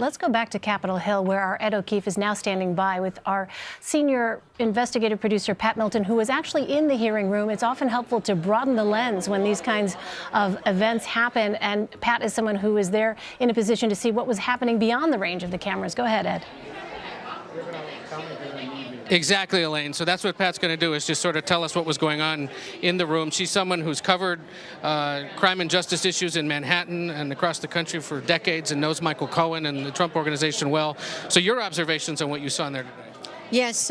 let's go back to Capitol Hill, where our Ed O'Keefe is now standing by with our senior investigative producer, Pat Milton, who was actually in the hearing room. It's often helpful to broaden the lens when these kinds of events happen. And Pat is someone who is there in a position to see what was happening beyond the range of the cameras. Go ahead, Ed. Exactly, Elaine. So that's what Pat's going to do, is just sort of tell us what was going on in the room. She's someone who's covered crime and justice issues in Manhattan and across the country for decades and knows Michael Cohen and the Trump organization well. So your observations on what you saw in there today? Yes,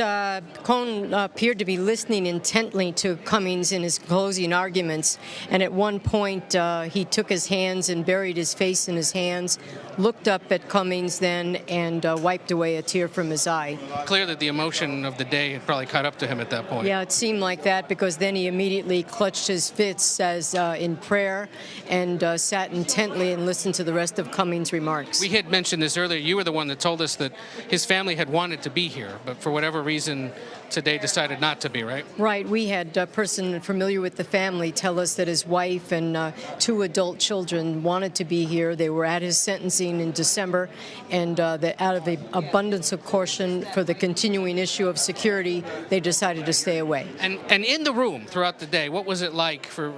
Cohen appeared to be listening intently to Cummings in his closing arguments, and at one point he took his hands and buried his face in his hands, looked up at Cummings then, and wiped away a tear from his eye. Clear that the emotion of the day had probably caught up to him at that point. Yeah, it seemed like that, because then he immediately clutched his fists as in prayer and sat intently and listened to the rest of Cummings' remarks. We had mentioned this earlier. You were the one that told us that his family had wanted to be here, but for whatever reason today decided not to be, right? Right. We had a person familiar with the family tell us that his wife and 2 adult children wanted to be here. They were at his sentencing in December, and that out of an abundance of caution for the continuing issue of security, they decided to stay away. And in the room throughout the day, what was it like for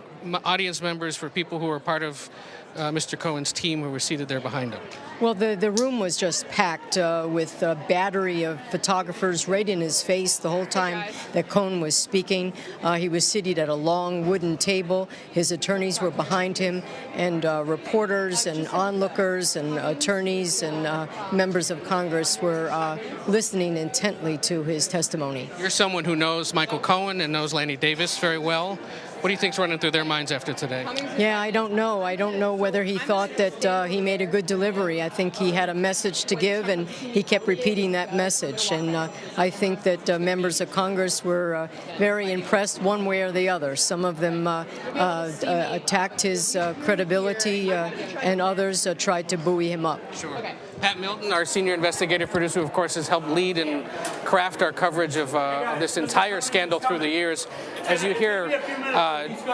audience members, for people who were part of Mr. Cohen's team who were seated there behind him? Well, the room was just packed with a battery of photographers right in his face the whole time that Cohen was speaking. He was seated at a long wooden table. His attorneys were behind him, and reporters and onlookers and attorneys and members of Congress were listening intently to his testimony. You're someone who knows Michael Cohen and knows Lanny Davis very well. What do you think's running through their minds after today? Yeah, I don't know. I don't know whether he thought that he made a good delivery. I think he had a message to give, and he kept repeating that message. And I think that members of Congress were very impressed one way or the other. Some of them attacked his credibility, and others tried to buoy him up. Sure. Pat Milton, our senior investigative producer, who of course has helped lead and craft our coverage of this entire scandal through the years. As you hear,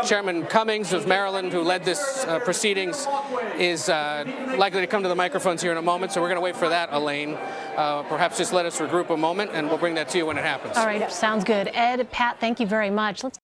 Chairman Cummings of Maryland, who led this proceedings, is likely to come to the microphones here in a moment, so we're going to wait for that, Elaine. Perhaps just let us regroup a moment, and we'll bring that to you when it happens. All right, sounds good. Ed, Pat, thank you very much. Let's